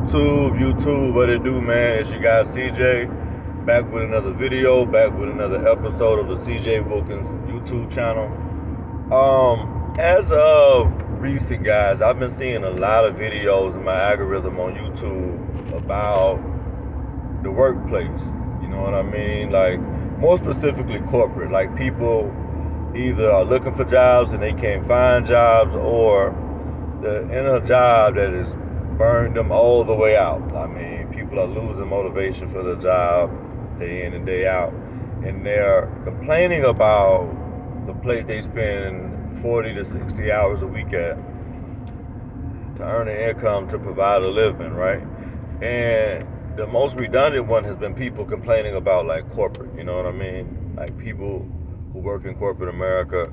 YouTube, what it do, man? It's your guy CJ, back with another video, back with another episode of the CJ Wilkins YouTube channel. As of recent, guys, I've been seeing a lot of videos in my algorithm on YouTube about the workplace. You know what I mean? Like, more specifically corporate. Like, people either are looking for jobs and they can't find jobs, or they're in a job that is burned them all the way out. I mean, people are losing motivation for the job day in and day out, and they're complaining about the place they spend 40 to 60 hours a week at to earn an income to provide a living, right? And the most redundant one has been people complaining about, like, corporate, you know what I mean? Like, people who work in corporate America.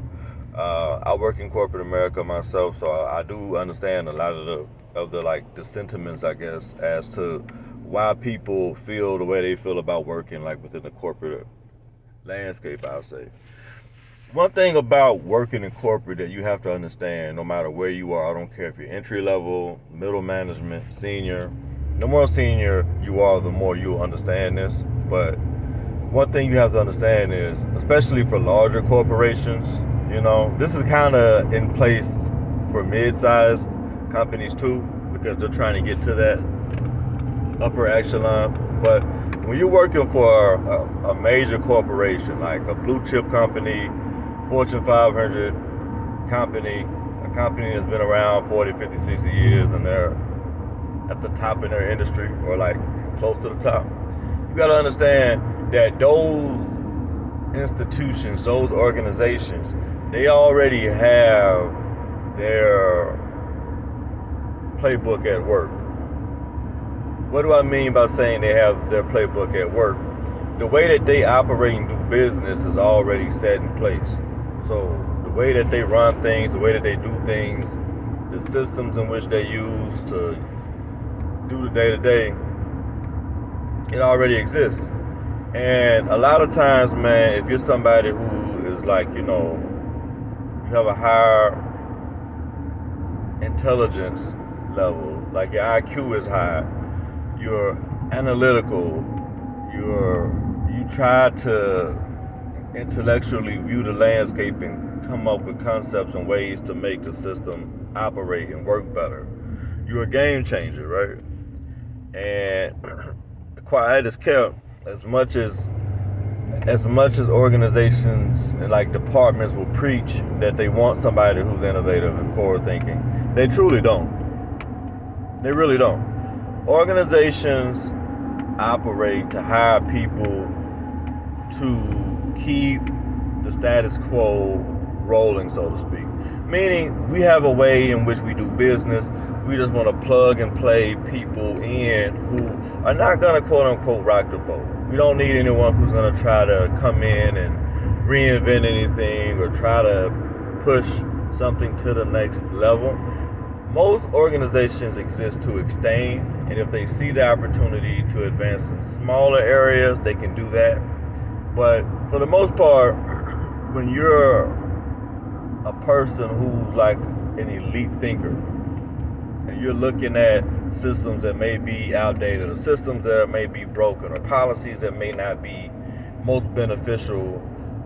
I work in corporate America myself, so I do understand a lot of the sentiments, I guess, as to why people feel the way they feel about working, like, within the corporate landscape, I'll say. One thing about working in corporate that you have to understand, no matter where you are, I don't care if you're entry level, middle management, senior. The more senior you are, the more you'll understand this. But one thing you have to understand is, especially for larger corporations, you know, this is kind of in place for mid-sized companies too, because they're trying to get to that upper echelon. But when you're working for a major corporation, like a blue chip company, Fortune 500 company, a company that's been around 40, 50, 60 years, and they're at the top in their industry, or like close to the top, you got to understand that those institutions, those organizations, they already have their playbook at work. What do I mean by saying they have their playbook at work? The way that they operate and do business is already set in place. So the way that they run things, the way that they do things, the systems in which they use to do the day-to-day, it already exists. And a lot of times, man, if you're somebody who is, like, you know, you have a higher intelligence level, like your IQ is high, you're analytical, you try to intellectually view the landscape and come up with concepts and ways to make the system operate and work better. You're a game changer, right? And quiet is kept, as much as organizations and, like, departments will preach that they want somebody who's innovative and forward thinking, they truly don't. They really don't. Organizations operate to hire people to keep the status quo rolling, so to speak. Meaning, we have a way in which we do business. We just want to plug and play people in who are not going to, quote unquote, rock the boat. We don't need anyone who's going to try to come in and reinvent anything or try to push something to the next level. Most organizations exist to extend, and if they see the opportunity to advance in smaller areas, they can do that. But for the most part, when you're a person who's like an elite thinker, and you're looking at systems that may be outdated, or systems that may be broken, or policies that may not be most beneficial,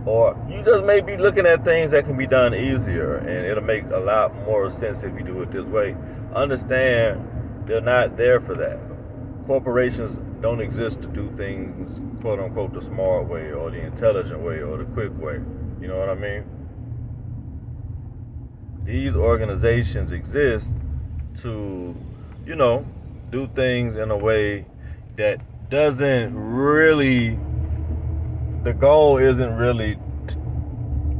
or you just may be looking at things that can be done easier, and it'll make a lot more sense if you do it this way. Understand, they're not there for that. Corporations don't exist to do things, quote unquote, the smart way, or the intelligent way, or the quick way. You know what I mean? These organizations exist to, you know, do things in a way that doesn't really, the goal isn't really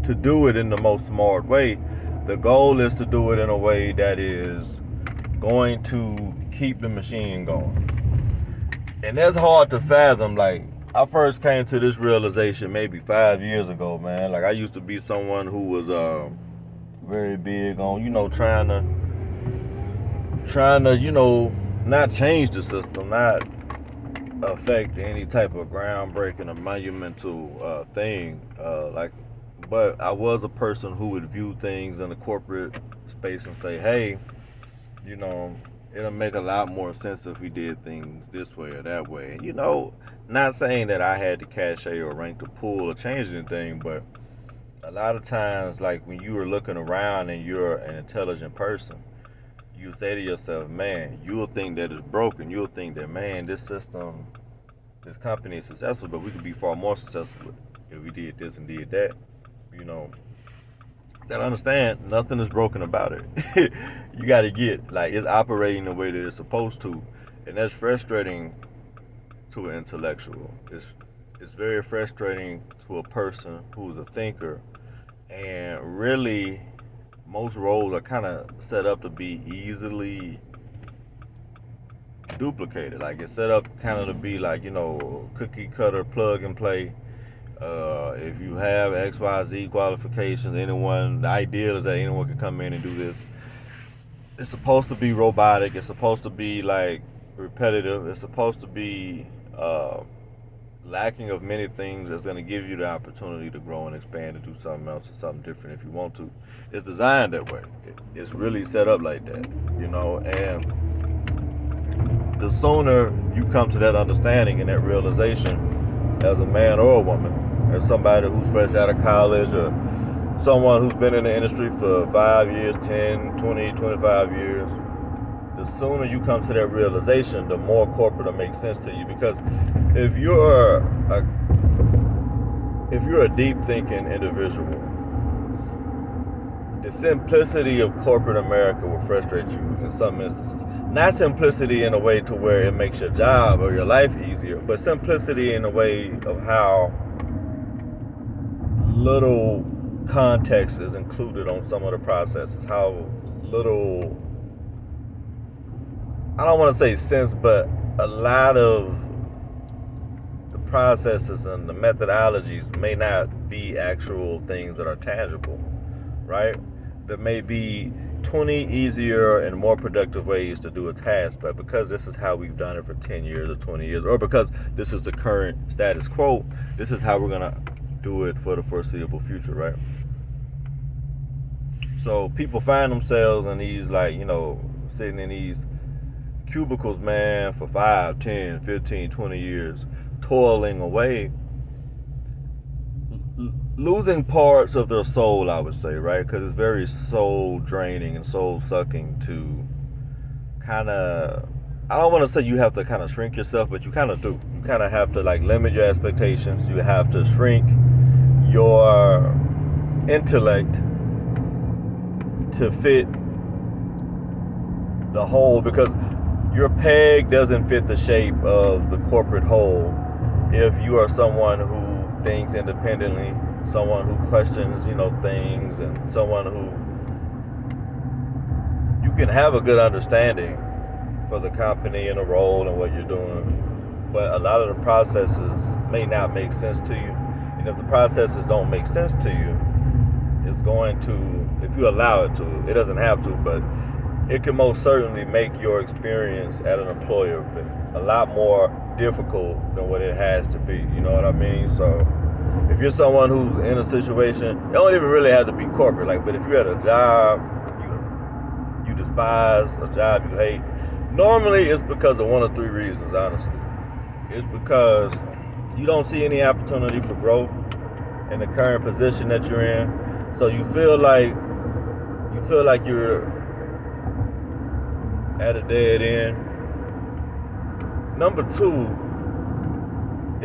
to do it in the most smart way. The goal is to do it in a way that is going to keep the machine going. And that's hard to fathom. Like, I first came to this realization maybe 5 years ago, man. Like, I used to be someone who was very big on, you know, trying to, you know, not change the system, not affect any type of groundbreaking or monumental thing. But I was a person who would view things in the corporate space and say, hey, you know, it'll make a lot more sense if we did things this way or that way. And not saying that I had the cachet or rank to pull or change anything, but a lot of times, like when you are looking around and you're an intelligent person, you say to yourself, man, you'll think that it's broken. You'll think that, man, this system, this company is successful, but we could be far more successful if we did this and did that. You know, gotta understand, nothing is broken about it. You gotta get, like, it's operating the way that it's supposed to. And that's frustrating to an intellectual. It's very frustrating to a person who's a thinker. And really, most roles are kind of set up to be easily duplicated. Like it's set up kind of to be like, cookie cutter, plug and play. If you have X, Y, Z qualifications, the ideal is that anyone can come in and do this. It's supposed to be robotic. It's supposed to be like repetitive. It's supposed to be lacking of many things that's going to give you the opportunity to grow and expand and do something else or something different if you want to. It's designed that way. It's really set up like that, and the sooner you come to that understanding and that realization as a man or a woman, as somebody who's fresh out of college or someone who's been in the industry for 5 years, 10, 20, 25 years, the sooner you come to that realization, the more corporate will make sense to you. Because if you're a deep thinking individual, the simplicity of corporate America will frustrate you in some instances. Not simplicity in a way to where it makes your job or your life easier, but simplicity in a way of how little context is included on some of the processes, how little, I don't want to say sense, but a lot of the processes and the methodologies may not be actual things that are tangible, right? There may be 20 easier and more productive ways to do a task, but because this is how we've done it for 10 years or 20 years, or because this is the current status quo, this is how we're going to do it for the foreseeable future, right? So people find themselves in these, sitting in these cubicles, man, for 5, 10, 15, 20 years, toiling away, losing parts of their soul, I would say, right? Because it's very soul draining and soul sucking to kind of, I don't want to say you have to kind of shrink yourself, but you kind of do. You kind of have to limit your expectations. You have to shrink your intellect to fit the whole, because your peg doesn't fit the shape of the corporate whole if you are someone who thinks independently, someone who questions, things, and someone who you can have a good understanding for the company and the role and what you're doing, but a lot of the processes may not make sense to you. And if the processes don't make sense to you, it's going to, if you allow it to, it doesn't have to, but it can most certainly make your experience at an employer a lot more difficult than what it has to be. You know what I mean? So if you're someone who's in a situation, it don't even really have to be corporate, but if you're at a job you despise, a job you hate, normally it's because of one of three reasons, honestly. It's because you don't see any opportunity for growth in the current position that you're in. So you feel like you're at a dead end. Number two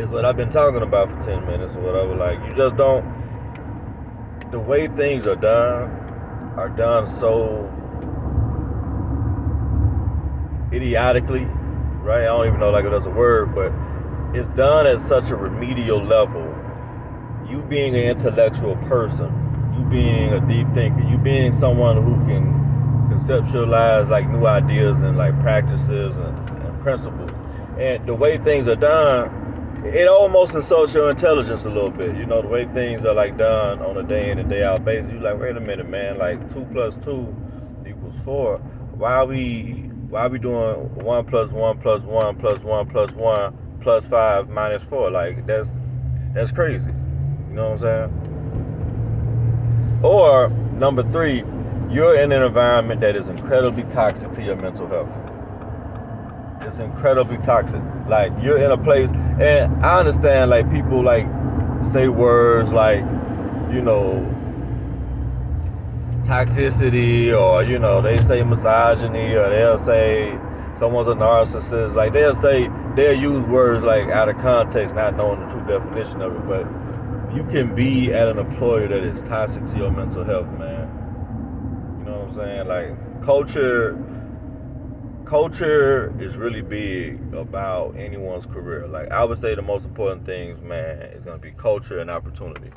is what I've been talking about for 10 minutes or whatever. You just don't, the way things are done so idiotically, right? I don't even know if that's a word, but it's done at such a remedial level. You being an intellectual person, you being a deep thinker, you being someone who can conceptualize new ideas and practices and principles, and the way things are done, it almost insults your intelligence a little bit. The way things are done on a day in and day out basis. You're like, wait a minute, man, 2 + 2 = 4. Why are we doing 1 + 1 + 1 + 1 + 1 + 5 - 4? That's crazy. You know what I'm saying? Or number three, you're in an environment that is incredibly toxic to your mental health. it's incredibly toxic. Like, you're in a place, and I understand, like, people like say words like, you know, toxicity, or, you know, they say misogyny, or they'll say someone's a narcissist. Like, they'll use words like out of context, not knowing the true definition of it. But you can be at an employer that is toxic to your mental health, man. You know what I'm saying? Like, culture is really big about anyone's career. Like, I would say the most important things, man, is going to be culture and opportunity.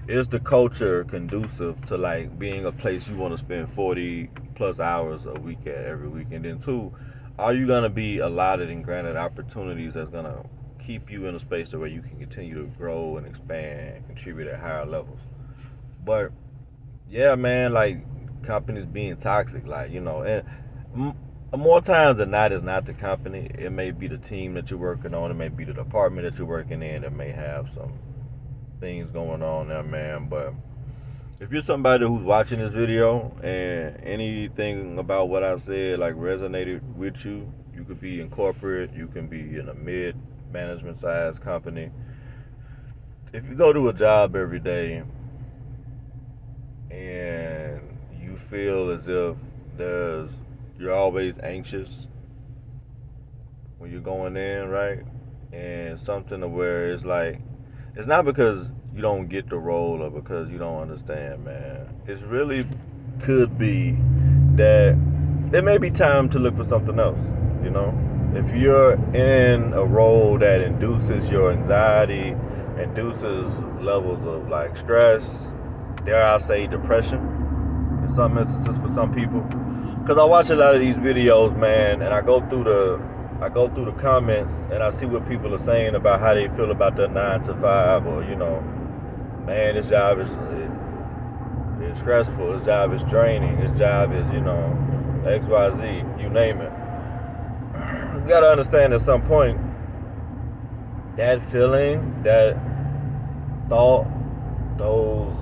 Is the culture conducive to, like, being a place you want to spend 40 plus hours a week at every week? And then two, are you going to be allotted and granted opportunities that's going to keep you in a space where you can continue to grow and expand and contribute at higher levels? But yeah, man, like, companies being toxic, like, you know, and more times than not, it's not the company. It may be the team that you're working on. It may be the department that you're working in that may have some things going on there, man. But if you're somebody who's watching this video and anything about what I said like resonated with you, you could be in corporate, you can be in a mid management size company. If you go to a job every day and you feel as if you're always anxious when you're going in, right? And something to where it's like, it's not because you don't get the role or because you don't understand, man. It's really could be that there may be time to look for something else, you know? If you're in a role that induces your anxiety, induces levels of like stress, dare I say depression, in some instances for some people. Because I watch a lot of these videos, man, and I go through the comments and I see what people are saying about how they feel about their 9 to 5, or, you know, man, this job is stressful, this job is draining, this job is, you know, XYZ, you name it. You gotta understand at some point that feeling, that thought, those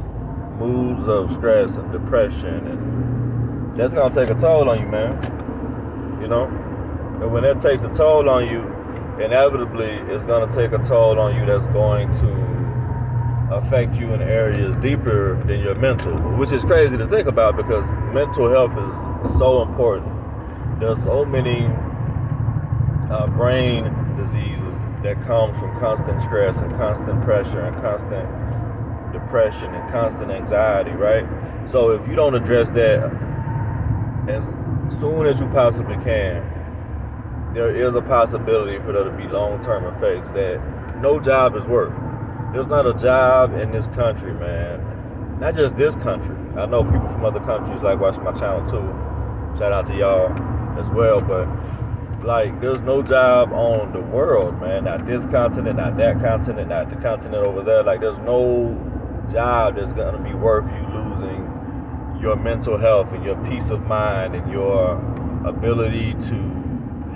moods of stress and depression, and that's gonna take a toll on you, man. You know? And when that takes a toll on you, inevitably it's going to take a toll on you that's going to affect you in areas deeper than your mental, which is crazy to think about because mental health is so important. There's so many brain diseases that come from constant stress and constant pressure and constant depression and constant anxiety, right? So if you don't address that as soon as you possibly can, there is a possibility for there to be long-term effects that no job is worth. There's not a job in this country, man. Not just this country. I know people from other countries like watching my channel too. Shout out to y'all as well. But like, there's no job on the world, man. Not this continent, not that continent, not the continent over there. Like, there's no job that's gonna be worth you losing your mental health and your peace of mind and your ability to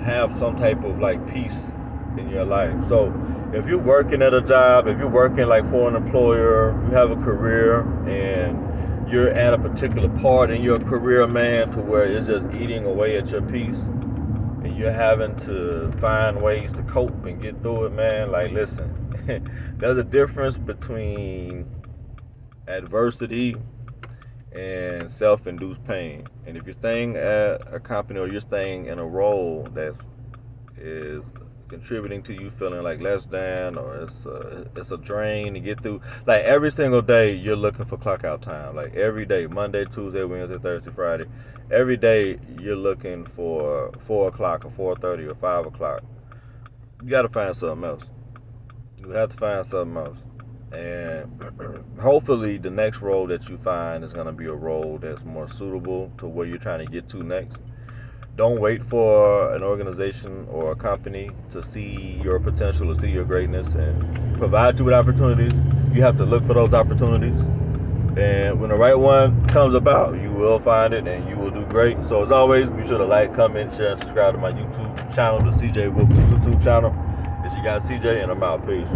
have some type of like peace in your life. So if you're working at a job, if you're working like for an employer, you have a career and you're at a particular part in your career, man, to where it's just eating away at your peace and you're having to find ways to cope and get through it, man, like, listen, there's a difference between adversity and self-induced pain. And if you're staying at a company or you're staying in a role that is contributing to you feeling like less than, or it's a drain to get through, like every single day you're looking for clock out time. Like every day, Monday, Tuesday, Wednesday, Thursday, Friday, every day you're looking for 4 o'clock or 4:30 or 5 o'clock. You got to find something else. You have to find something else. And hopefully the next role that you find is going to be a role that's more suitable to where you're trying to get to next. Don't wait for an organization or a company to see your potential, to see your greatness and provide you with opportunities. You have to look for those opportunities. And when the right one comes about, you will find it and you will do great. So as always, be sure to like, comment, share, and subscribe to my YouTube channel, the CJ Wilkins YouTube channel. It's your guy CJ, and I'm out. Peace.